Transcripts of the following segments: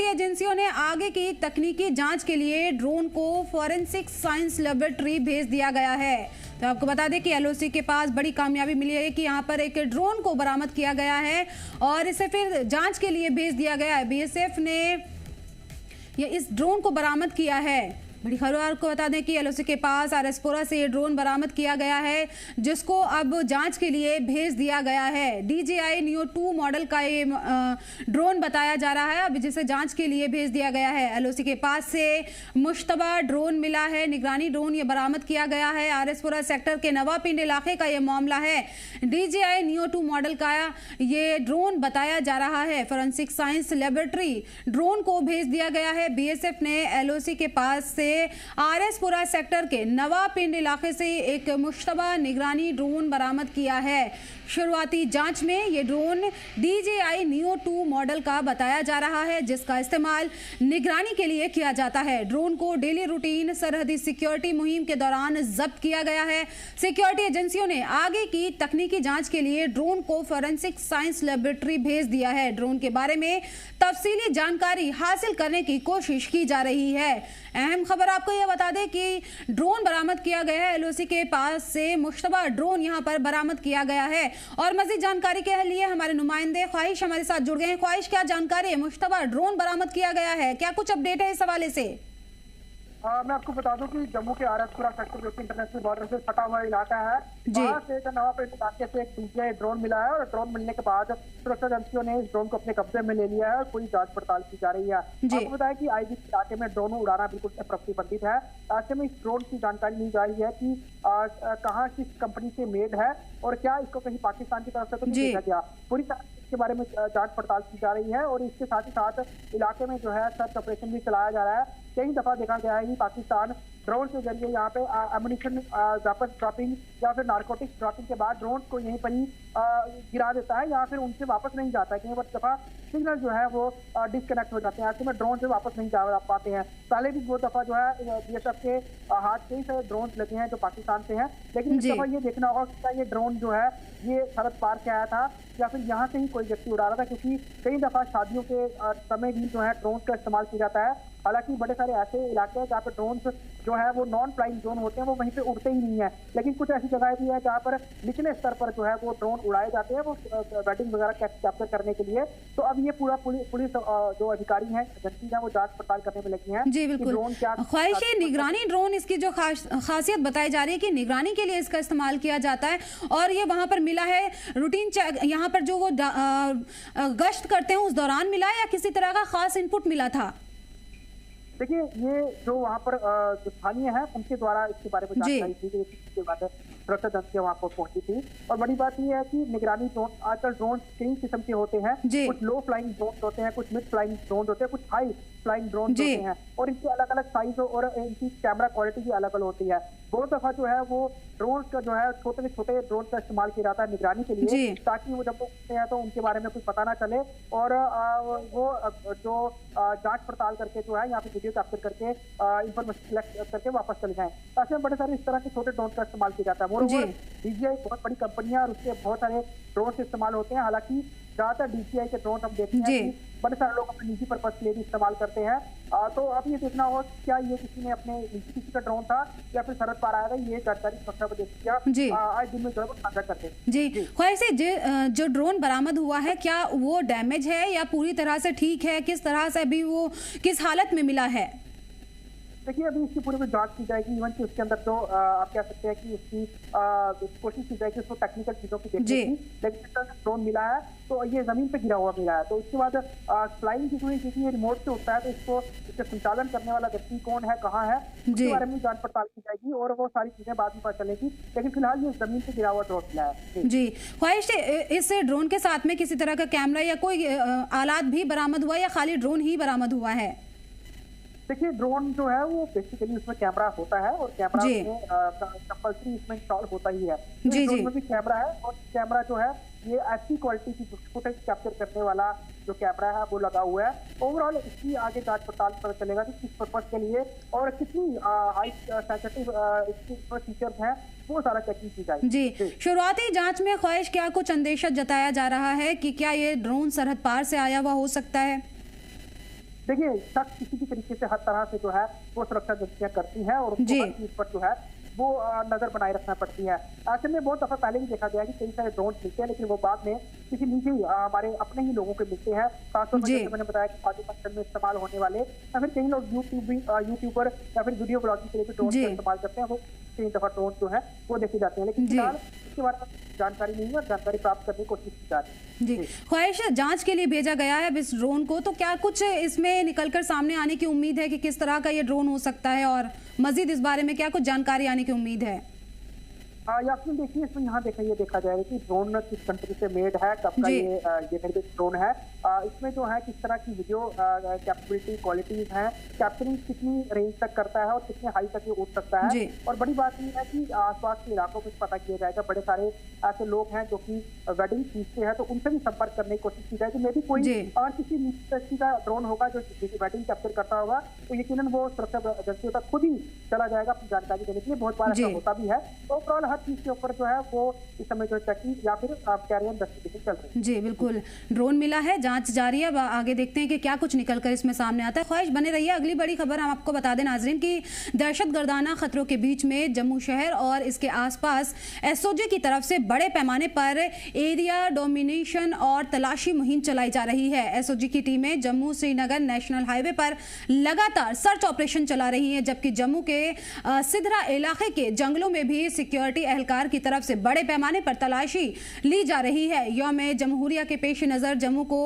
एजेंसियों ने आगे की तकनीकी जांच के लिए ड्रोन को फॉरेंसिक साइंस लेबोरेटरी भेज दिया गया है। तो आपको बता दें कि एलओसी के पास बड़ी कामयाबी मिली है कि यहाँ पर एक ड्रोन को बरामद किया गया है और इसे फिर जांच के लिए भेज दिया गया है। बीएसएफ ने इस ड्रोन को बरामद किया है। बड़ी खबर आपको बता दें कि एलओसी के पास आरएसपुरा से ये ड्रोन बरामद किया गया है, जिसको अब जांच के लिए भेज दिया गया है। DJI Neo 2 मॉडल का ये ड्रोन बताया जा रहा है, अब जिसे जांच के लिए भेज दिया गया है। एलओसी के पास से मुश्तबा ड्रोन मिला है, निगरानी ड्रोन ये बरामद किया गया है। आरएसपुरा सेक्टर के नवापिंड इलाके का ये मामला है। DJI Neo 2 मॉडल का ये ड्रोन बताया जा रहा है। फॉरेंसिक साइंस लेबोरेटरी ड्रोन को भेज दिया गया है। बीएसएफ ने एलओसी के पास से आरएसपुरा सेक्टर के नवापिंड इलाके से एक मुश्तबा निगरानी ड्रोन बरामद किया है। शुरुआती जांच में ये ड्रोन DJI Neo 2 मॉडल का बताया जा रहा है, जिसका इस्तेमाल निगरानी के लिए किया जाता है। ड्रोन को डेली रूटीन सरहदी सिक्योरिटी मुहिम के दौरान जब्त किया गया है। सिक्योरिटी एजेंसियों ने आगे की तकनीकी जांच के लिए ड्रोन को फॉरेंसिक साइंस लेबोरेटरी भेज दिया है। ड्रोन के बारे में तफसीली जानकारी हासिल करने की कोशिश की जा रही है। अहम खबर आपको यह बता दें कि ड्रोन बरामद किया गया है। एलओसी के पास से मुश्तबा ड्रोन यहां पर बरामद किया गया है और मजीद जानकारी के लिए हमारे नुमाइंदे ख्वाहिश हमारे साथ जुड़ गए हैं। ख्वाहिश, क्या जानकारी है? मुश्तबा ड्रोन बरामद किया गया है, क्या कुछ अपडेट है इस हवाले से? मैं आपको बता दूं कि जम्मू के आरएसपुरा सेक्टर जो कि इंटरनेशनल बॉर्डर से सटा हुआ इलाका है, वहां से एक नवापिंड इलाके से एक DJI ड्रोन मिला है और ड्रोन मिलने के बाद सुरक्षा एजेंसियों ने इस ड्रोन को अपने कब्जे में ले लिया है और पूरी जांच पड़ताल की जा रही है। आपको बताया कि आईजी इलाके में ड्रोन उड़ाना बिल्कुल प्रतिबंधित है। ऐसे में इस ड्रोन की जानकारी ली जा रही है कि कहाँ किस कंपनी से मेड है और क्या इसको कहीं पाकिस्तान की तरफ से तो नहीं भेजा गया। पूरी के बारे में जांच पड़ताल की जा रही है और इसके साथ ही साथ इलाके में जो है सर्च ऑपरेशन भी चलाया जा रहा है। कई दफा देखा गया है कि पाकिस्तान ड्रोन के जरिए यहाँ पे एमुनिशन वेपन ड्रॉपिंग या फिर नारकोटिक्स ड्रॉपिंग के बाद ड्रोन को यहीं पर ही गिरा देता है या फिर उनसे वापस नहीं जाता है। कई दफा सिग्नल जो है वो डिस्कनेक्ट हो जाते हैं, ऐसे में ड्रोन से वापस नहीं जा पाते हैं। पहले भी 2 दफा जो है बीएसएफ के हाथ कई सारे ड्रोन लगे हैं जो पाकिस्तान से हैं, लेकिन इस दफा ये देखना होगा कि ये ड्रोन जो है ये सरहद पार से आया था या फिर यहाँ से ही कोई व्यक्ति उड़ा रहा था, क्योंकि कई दफा शादियों के समय भी जो है ड्रोन का इस्तेमाल किया जाता है। हालांकि बड़े सारे ऐसे इलाके हैं जहाँ पर ड्रोन जो है वो नॉन फ्लाइंग ड्रोन होते हैं, वो वहीं पे उड़ते ही नहीं है, लेकिन कुछ ऐसी जगह भी है जहाँ पर निचले स्तर पर जो है वो ड्रोन उड़ाए जाते हैं वो वेडिंग वगैरह कैप्चर करने के लिए। तो अब ये पूरा पुलिस जो अधिकारी हैं एजेंसी है वो जांच पड़ताल करने में लगी हैं। जी बिल्कुल। ख्वाहिश, निगरानी ड्रोन इसकी जो खासियत बताई जा रही है कि निगरानी के लिए इसका इस्तेमाल किया जाता है और ये वहां पर मिला है रूटीन चेक, यहाँ पर जो वो गश्त करते हैं उस दौरान मिला है या किसी तरह का खास इनपुट मिला था? देखिए, ये जो वहाँ पर जो स्थानीय है उनके द्वारा इसके बारे में जानकारी दी गई थी, इसके बाद सुरक्षा एजेंसियां वहाँ पर पहुंची थी। और बड़ी बात यह है कि निगरानी ड्रोन, आजकल ड्रोन कई किस्म के होते हैं, कुछ लो फ्लाइंग ड्रोन होते हैं, कुछ मिड फ्लाइंग ड्रोन होते हैं, कुछ हाई फ्लाइंग ड्रोन होते हैं और इनकी अलग अलग साइज और इनकी कैमरा क्वालिटी भी अलग अलग होती है। बहुत दफा जो है वो ड्रोन का जो है छोटे से छोटे ड्रोन का इस्तेमाल किया जाता है निगरानी के लिए, ताकि वो जब उठते हैं तो उनके बारे में कुछ पता ना चले और वो जो जांच पड़ताल करके जो है यहाँ पे वीडियो कैप्चर करके इंफॉर्मेशन कलेक्ट करके वापस चले जाएं। ऐसे में बड़े सारे इस तरह के छोटे ड्रोन का इस्तेमाल किया जाता है। DJI बहुत बड़ी कंपनियां और उसके बहुत सारे ड्रोन इस्तेमाल होते हैं। हालांकि ज्यादातर DJI के ड्रोन हम देखते हैं कि बड़े सारे लोग अपने निजी पर्पज के लिए भी इस्तेमाल करते हैं। तो अब ये देखना होगा क्या ये किसी ने अपने निजी किसी का ड्रोन था या फिर सरहद पार आया था, ये जानकारी सुरक्षा एजेंसियां आज दिन में जो है वो साझा करते हैं। जी ख्वाहिश से जो ड्रोन बरामद हुआ है क्या वो डैमेज है या पूरी तरह से ठीक है? किस तरह से अभी वो किस हालत में मिला है? देखिए, अभी इसकी पूरी जांच की जाएगी। इवन कि उसके अंदर जो आप कह सकते हैं कि उसकी कोशिश की जाएगी उसको टेक्निकल चीजों की देखने की, लेकिन ड्रोन मिला है तो ये जमीन पे गिरा हुआ मिला है। तो उसके बाद फ्लाइंग की हुई, क्योंकि ये रिमोट से उठता है तो इसको इसका संचालन करने वाला व्यक्ति कौन है, कहाँ है, उसके बारे में जांच पड़ताल की जाएगी और वो सारी चीजें बाद में पता चलेगी। लेकिन फिलहाल ये जमीन पे गिरा हुआ ड्रोन मिला है। जी ख्वाहिश, इस ड्रोन के साथ में किसी तरह का कैमरा या कोई आलात भी बरामद हुआ या खाली ड्रोन ही बरामद हुआ है? देखिए, ड्रोन जो है वो बेसिकली उसमें कैमरा होता है और कैमरा में कंपल्सरी इसमें इंस्टॉल होता ही है। तो ड्रोन में भी कैमरा है और कैमरा जो है ये अच्छी क्वालिटी की फुटेज कैप्चर करने वाला जो कैमरा है वो लगा हुआ है। ओवरऑल इसकी आगे जांच पड़ताल पता चलेगा कि किस पर्पज के लिए और कितनी हाई सेंसिटिव इसके फीचर्स हैं, वो सारा चेकिंग की जाएगी। जी शुरुआती जांच में ख्वाहिश क्या कुछ अंदेशा जताया जा रहा है कि क्या ये ड्रोन सरहद पार से आया हुआ हो सकता है? देखिए शक किसी भी तरीके से हर तरह से जो है वो सुरक्षा एजेंसियां करती हैं और उनको हर चीज पर जो है वो नजर बनाए रखना पड़ती है। ऐसे में बहुत दफा पहले भी देखा गया कि कई सारे ड्रोन मिलते हैं, लेकिन वो बाद में किसी निजी हमारे अपने ही लोगों के मिलते हैं। खासतौर पर जैसे मैंने बताया कि पाकिस्तान में इस्तेमाल होने वाले या फिर कई लोग यूट्यूबर या फिर वीडियो ब्लॉगिंग के लिए भी ड्रोन का इस्तेमाल करते हैं, वो कई दफा ड्रोन जो है वो देखे जाते हैं, लेकिन फिलहाल इसके बारे में जानकारी नहीं है और जानकारी प्राप्त करने की कोशिश की जा रही है। जी, ख्वाहिश जांच के लिए भेजा गया है अब इस ड्रोन को, तो क्या कुछ इसमें निकलकर सामने आने की उम्मीद है कि किस तरह का ये ड्रोन हो सकता है और मजीद इस बारे में क्या कुछ जानकारी आने की उम्मीद है? यास्मीन देखिए, इसमें यहाँ ये देखा जाएगा कि ड्रोन किस कंट्री से मेड है, कब का ये निर्मित ड्रोन है। इसमें जो है किस तरह की वीडियो कैपेबिलिटी क्वालिटीज हैं, कैप्चरिंग कितनी रेंज तक करता है और कितने हाई तक ये उठ सकता है। और बड़ी बात ये है कि आसपास के इलाकों में पता किया जाएगा। बड़े सारे ऐसे लोग हैं जो कि वेडिंग खींचते हैं, तो उनसे भी संपर्क करने की कोशिश की जाएगी। मे भी कोई अगर किसी व्यक्ति का ड्रोन होगा जो वेडिंग कैप्चर करता होगा, तो यकीनन वो सुरक्षा एजेंसियों तक खुद ही चला जाएगा अपनी जानकारी देने के लिए। बहुत बार ऐसा होता भी है। तो ओवरऑल चीज के ऊपर जो है वो इस समय जो चेकिंग या फिर कैरियर इन्वेस्टिगेशन चल रही है। जी बिल्कुल, ड्रोन मिला है, जांच जारी है, आगे देखते हैं कि क्या कुछ निकलकर इसमें सामने आता है। ख्वाहिश बने रहिए। अगली बड़ी खबर हम आपको बता दें नाजरीन की दहशतगर्दाना खतरों के बीच में जम्मू शहर और इसके आसपास एसओजी की तरफ से बड़े पैमाने पर एरिया डोमिनेशन और तलाशी मुहिम चलाई जा रही है। एसओजी की टीमें जम्मू श्रीनगर नेशनल हाईवे पर लगातार सर्च ऑपरेशन चला रही है, जबकि जम्मू के सिधरा इलाके के जंगलों में भी सिक्योरिटी एहलकार की तरफ से बड़े पैमाने पर तलाशी ली जा रही है। यौम जमहूरिया के पेश नज़र जम्मू को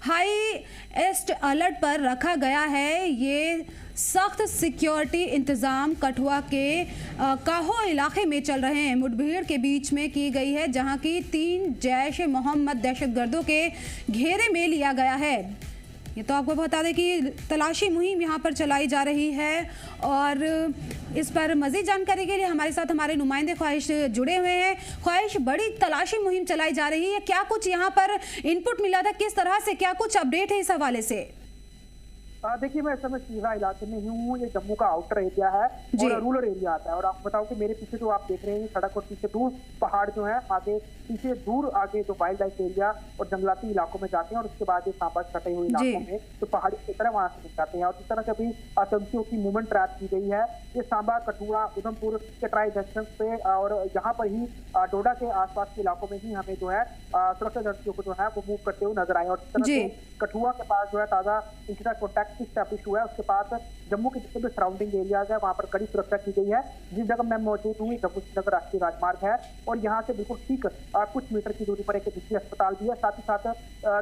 हाईएस्ट अलर्ट पर रखा गया है। ये सख्त सिक्योरिटी इंतजाम कठुआ के काहो इलाके में चल रहे हैं। मुठभेड़ के बीच में की गई है, जहां की 3 जैश मोहम्मद दहशतगर्दों के घेरे में लिया गया है। ये तो आपको बता दें कि तलाशी मुहिम यहाँ पर चलाई जा रही है और इस पर मज़ीद जानकारी के लिए हमारे साथ हमारे नुमाइंदे ख्वाहिश जुड़े हुए हैं। ख्वाहिश, बड़ी तलाशी मुहिम चलाई जा रही है, क्या कुछ यहाँ पर इनपुट मिला था, किस तरह से, क्या कुछ अपडेट है इस हवाले से? देखिए, मैं इस समय सीधा इलाके में हूँ। ये जम्मू का आउटर एरिया है और रूरल एरिया आता है। और आपको बताऊं कि मेरे पीछे जो आप देख रहे हैं सड़क और पीछे दूर पहाड़ जो है, आगे पीछे दूर आगे जो वाइल्ड लाइफ एरिया और जंगलाती इलाकों में जाते हैं और उसके बाद ये सांबा कटे हुए इलाकों में जो पहाड़ी की तरह वहां से जाते हैं। और इस तरह से अभी आतंकियों की मूवमेंट ट्रैप की गई है। ये सांबा, कठुआ, उधमपुर के ट्राई जंक्शन पे और यहाँ पर ही डोडा के आसपास के इलाकों में ही हमें जो है सुरक्षा एजेंसियों को जो है वो मूव करते हुए नजर आए। और इस तरह से कठुआ के पास जो है ताजा इंटरनेट कॉन्टैक्ट स्टैब्लिश हुआ है। उसके पास जम्मू के जितने भी सराउंडिंग एरियाज है वहां पर कड़ी सुरक्षा की गई है। जिस जगह मैं मौजूद हूँ जम्मू श्रीनगर राष्ट्रीय राजमार्ग है और यहाँ से बिल्कुल ठीक कुछ मीटर की दूरी पर एक निजी अस्पताल भी है। साथ ही साथ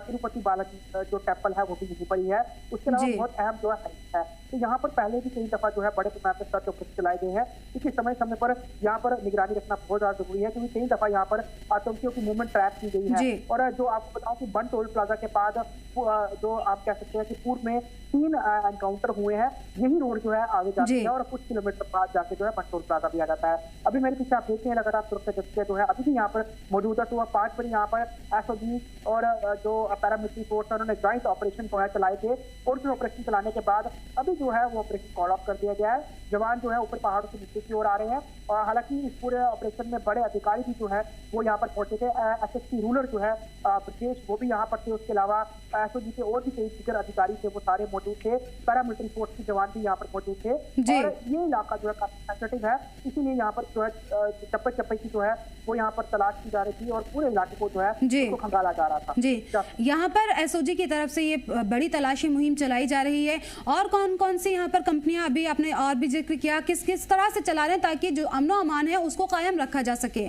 तिरुपति बालाजी जो टेम्पल है वो भी यहीं पर ही है। उसके अलावा बहुत अहम जो है तो यहाँ पर पहले भी कई दफा जो है बड़े पैमाने पर सर्च ऑपरेशन चलाए गए हैं, क्योंकि समय समय पर यहाँ पर निगरानी रखना बहुत ज्यादा जरूरी है, क्योंकि कई दफा यहाँ पर आतंकियों की मूवमेंट ट्रैप की गई है। और जो आपको बताऊं कि बन टोल प्लाजा के बाद जो आप कह सकते हैं कि पूर्व में 3 एनकाउंटर हुए हैं। यही रोड जो है आगे जाती है और कुछ किलोमीटर बाद जाके जो है बन टोल प्लाजा भी आ जाता है। अभी मेरे पीछे आप देखते हैं लगातार सुरक्षा एजेंसियां जो है अभी भी यहाँ पर मौजूद है। सुबह 5 बजे यहाँ पर एसओजी और जो पैरामिलिट्री फोर्स है उन्होंने ज्वाइंट ऑपरेशन जो है चलाए थे और ऑपरेशन चलाने के बाद अभी जो है वो ऑपरेशन कॉल ऑफ कर दिया गया है। जवान जो है ऊपर पहाड़ों के नीचे की ओर आ रहे हैं और हालांकि इस पूरे ऑपरेशन में बड़े अधिकारी भी जो है वो यहाँ पर पहुंचे थे। एसएसपी रूरल जो है ब्रजेश वो भी यहाँ पर थे। उसके अलावा एसओजी के और भी कई सीनियर अधिकारी थे वो सारे मौजूद थे। पैरामिलिट्री फोर्स के जवान भी यहाँ पर मौजूद थे और ये इलाका जो है काफी सेंसिटिव है, इसीलिए यहाँ पर जो है चप्पे चप्पे की जो है वो यहाँ पर तलाश की जा रही थी और पूरे इलाके को जो है उसको खंगाला जा रहा था। जी, यहाँ पर एसओजी की तरफ से ये बड़ी तलाशी मुहिम चलाई जा रही है और कौन कौन सी यहाँ पर कंपनियां, अभी आपने और भी जिक्र किया, किस किस तरह से चला रहे हैं ताकि जो अमनो अमान है उसको कायम रखा जा सके?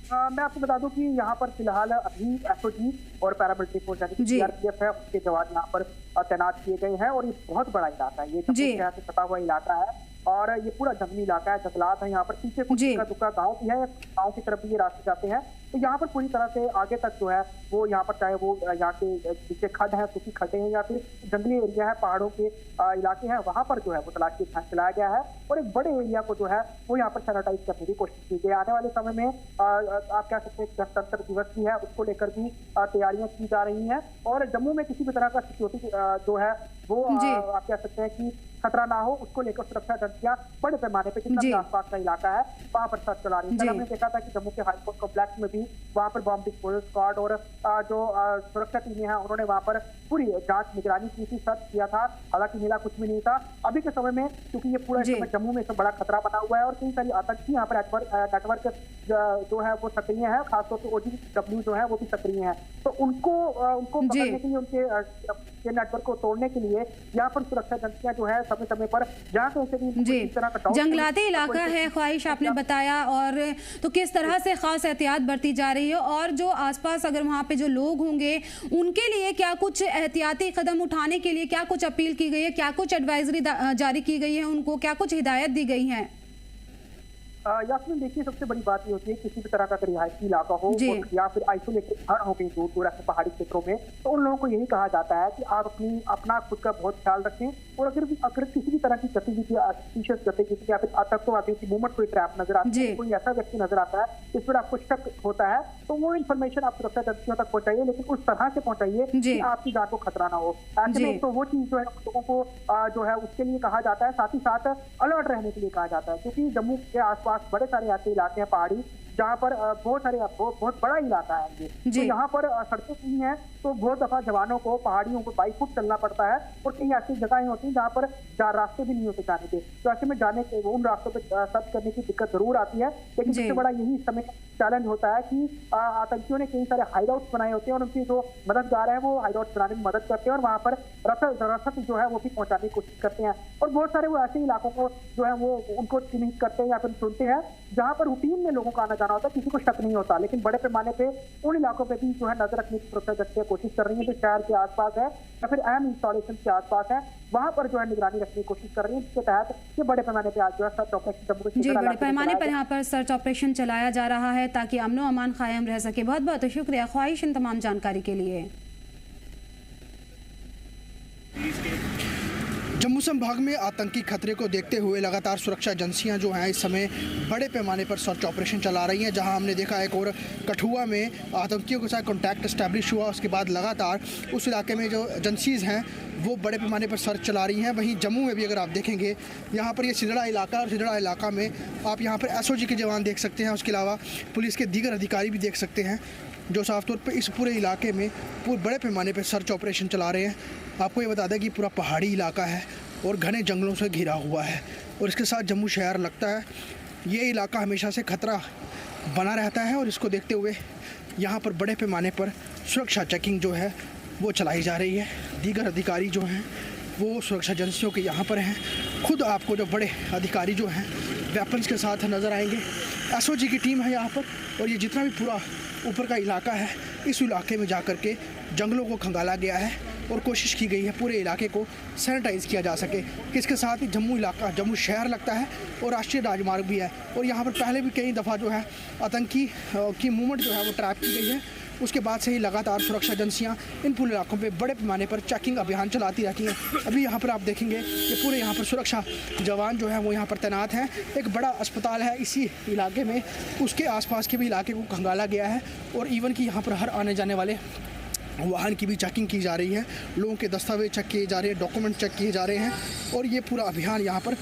मैं आपको बता दूं कि यहाँ पर फिलहाल अभी एसओजी और पैरामिलिट्री फोर्स यानी सीआरपीएफ है उसके जवान यहाँ पर तैनात किए गए हैं और ये बहुत बड़ा इलाका है। ये शहर से सटा हुआ इलाका है और ये पूरा जंगली इलाका है, जंगलात है। यहाँ पर पीछे कुछ दुका गाँव भी है, गाँव की तरफ भी ये रास्ते जाते हैं। तो यहाँ पर पूरी तरह से आगे तक जो है वो यहाँ पर चाहे वो यहाँ के पीछे खड्ड है, सूखी खड्डे हैं या फिर जंगली एरिया है, पहाड़ों के इलाके हैं, वहाँ पर जो है वो तलाशी अभियान चलाया गया है और एक बड़े एरिया को जो है वो यहाँ पर सैनिटाइज करने की कोशिश की गई। आने वाले समय में आप कह सकते हैं गणतंत्र दिवस भी है, उसको लेकर भी तैयारियां की जा रही हैं और जम्मू में किसी भी तरह का सिक्योरिटी जो है वो आप कह सकते हैं कि खतरा ना हो, उसको लेकर सुरक्षा एजेंसियां बड़े पैमाने पर जितना भी आसपास का इलाका है वहां पर सर्च चला रही है। हमने देखा था कि जम्मू के हाईकोर्ट कॉम्प्लेक्स में भी वहां पर बॉम्ब डिस्पोजल स्क्वाड और जो सुरक्षा टीमें हैं उन्होंने वहां पर पूरी जांच निगरानी की थी, सर्च किया था। हालांकि मिला कुछ भी नहीं था। अभी के समय में क्योंकि ये पूरा जम्मू में बड़ा खतरा बना हुआ है और कई सारी आतंकी यहाँ पर नेटवर्क जो है वो सक्रिय है, खासतौर पर OGW जो है वो भी सक्रिय है। तो उनको पकड़ने के लिए, उनके नेटवर्क को तोड़ने के लिए यहाँ पर सुरक्षा एजेंसियां जो है समय समय पर जहाँ से भी इस तरह का जंगलाती इलाका है ख्वाहिश आपने बताया, और तो किस तरह से खास एहतियात बरती जा रही है, और जो आसपास अगर वहाँ पे जो लोग होंगे उनके लिए क्या कुछ एहतियाती कदम उठाने के लिए क्या कुछ अपील की गई है, क्या कुछ एडवाइजरी जारी की गई है, उनको क्या कुछ हिदायत दी गई है? यास्मीन देखिए, सबसे बड़ी बात ये होती है किसी भी तरह का रिहायशी इलाका हो या फिर आइसोलेटेड घर हो कहीं दूर दूर पहाड़ी क्षेत्रों में, तो उन लोगों को यही कहा जाता है कि आप अपना खुद का बहुत ख्याल रखें और अगर किसी भी तरह की गतिविधि सस्पिशियस गतिविधि या फिर आतंकवादी की मूवमेंट कोई ट्रैप नजर आती है, कोई ऐसा व्यक्ति नजर आता है जिस पर आपको शक होता है, तो वो इन्फॉर्मेशन आप सुरक्षा एजेंसियों तक पहुंचाइए, लेकिन उस तरह से पहुंचाइए कि आपकी जान को खतरा ना हो। ऐसे में तो वो चीज जो है लोगों को जो है उसके लिए कहा जाता है, साथ ही साथ अलर्ट रहने के लिए कहा जाता है, क्योंकि जम्मू के आसपास बड़े सारे ऐसे इलाके हैं पहाड़ी जहाँ पर बहुत बड़ा इलाका है ये, तो यहाँ पर सड़कें नहीं है, तो बहुत दफा जवानों को पहाड़ियों को 22 फुट चलना पड़ता है और कई ऐसी जगहें होती हैं जहाँ पर रास्ते भी नहीं होते जाने के, तो ऐसे में जाने के उन रास्तों पर सर्च करने की दिक्कत जरूर आती है। लेकिन सबसे बड़ा यही इस समय चैलेंज होता है कि आतंकियों ने कई सारे हाइडआउट्स बनाए होते हैं और उनकी जो मददगार है वो हाइडआउट्स बनाने में मदद करते हैं और वहाँ पर रसद जो है वो भी पहुंचाने की कोशिश करते हैं, और बहुत सारे वो ऐसे इलाकों को जो है वो उनको चिन्हित करते हैं या फिर चुनते हैं जहाँ पर रूटीन में लोगों का आना जाना होता है, किसी को शक नहीं होता, लेकिन बड़े पैमाने पे उन इलाकों पे भी जो है नजर रखने की सुरक्षा एजेंसियां कोशिश कर रही है जो शहर के आसपास है या फिर अहम इंस्टॉलेशन के आसपास है, वहां पर जो है निगरानी रखने की कोशिश कर रही है, जिसके तहत ये बड़े पैमाने पे आज जो है सर्च ऑपरेशन बड़े पैमाने पर यहाँ पर सर्च ऑपरेशन चलाया जा रहा है ताकि अमनो अमान कायम रह सके। बहुत बहुत शुक्रिया ख्वाहिश इन तमाम जानकारी के लिए। जम्मू संभाग में आतंकी खतरे को देखते हुए लगातार सुरक्षा एजेंसियां जो हैं इस समय बड़े पैमाने पर सर्च ऑपरेशन चला रही हैं, जहां हमने देखा एक और कठुआ में आतंकियों के साथ कॉन्टैक्ट एस्टैब्लिश हुआ, उसके बाद लगातार उस इलाके में जो एजेंसीज़ हैं वो बड़े पैमाने पर सर्च चला रही हैं। वहीं जम्मू में भी अगर आप देखेंगे यहाँ पर ये सिदड़ा इलाका, और सिदड़ा इलाका में आप यहाँ पर SOG के जवान देख सकते हैं, उसके अलावा पुलिस के दीगर अधिकारी भी देख सकते हैं जो साफ तौर पर इस पूरे इलाके में बड़े पैमाने पर सर्च ऑपरेशन चला रहे हैं। आपको ये बता दें कि पूरा पहाड़ी इलाका है और घने जंगलों से घिरा हुआ है और इसके साथ जम्मू शहर लगता है। ये इलाका हमेशा से खतरा बना रहता है और इसको देखते हुए यहाँ पर बड़े पैमाने पर सुरक्षा चेकिंग जो है वो चलाई जा रही है। दीगर अधिकारी जो हैं वो सुरक्षा एजेंसियों के यहाँ पर हैं। खुद आपको जो बड़े अधिकारी जो हैं वेपन्स के साथ नज़र आएंगे। SOG की टीम है यहाँ पर और ये जितना भी पूरा ऊपर का इलाका है इस इलाके में जा कर के जंगलों को खंगाला गया है और कोशिश की गई है पूरे इलाके को सैनिटाइज किया जा सके। इसके साथ ही जम्मू शहर लगता है और राष्ट्रीय राजमार्ग भी है और यहाँ पर पहले भी कई दफ़ा जो है आतंकी की मूवमेंट जो है वो ट्रैप की गई है। उसके बाद से ही लगातार सुरक्षा एजेंसियां इन पूरे इलाकों पे बड़े पैमाने पर चेकिंग अभियान चलाती रहती हैं। अभी यहाँ पर आप देखेंगे कि पूरे यहाँ पर सुरक्षा जवान जो है वो यहाँ पर तैनात हैं। एक बड़ा अस्पताल है इसी इलाके में, उसके आसपास के भी इलाके को खंगाला गया है और इवन कि यहाँ पर हर आने जाने वाले वाहन की भी चेकिंग की जा रही है, लोगों के दस्तावेज चेक किए जा रहे हैं, डॉक्यूमेंट चेक किए जा रहे हैं और ये पूरा अभियान यहाँ पर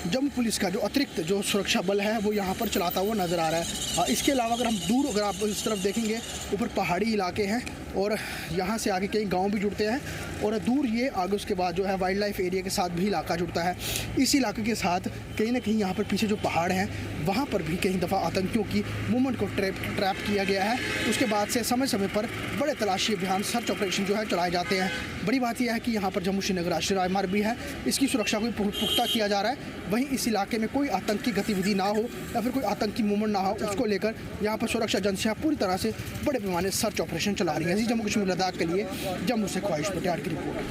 जम्मू पुलिस का जो अतिरिक्त जो सुरक्षा बल है वो यहाँ पर चलाता हुआ नज़र आ रहा है। इसके अलावा अगर आप इस तरफ देखेंगे ऊपर पहाड़ी इलाके हैं और यहाँ से आगे कई गांव भी जुड़ते हैं और दूर ये आगे उसके बाद जो है वाइल्ड लाइफ एरिया के साथ भी इलाका जुड़ता है। इस इलाके के साथ कहीं ना कहीं यहाँ पर पीछे जो पहाड़ हैं वहाँ पर भी कई दफ़ा आतंकियों की मूवमेंट को ट्रैप किया गया है। उसके बाद से समय समय पर बड़े तलाशी अभियान सर्च ऑपरेशन जो है चलाए जाते हैं। बड़ी बात यह है कि यहाँ पर जम्मू श्रीनगर राष्ट्रीय राजमार्ग भी है, इसकी सुरक्षा को पुख्ता किया जा रहा है। वहीं इस इलाके में कोई आतंकी गतिविधि ना हो या फिर कोई आतंकी मूवमेंट ना हो, उसको लेकर यहाँ पर सुरक्षा एजेंसियाँ पूरी तरह से बड़े पैमाने सर्च ऑपरेशन चला रही हैं। जम्मू कश्मीर लद्दाख के लिए जम्मू से ख्वाहिश पटियाल की रिपोर्ट।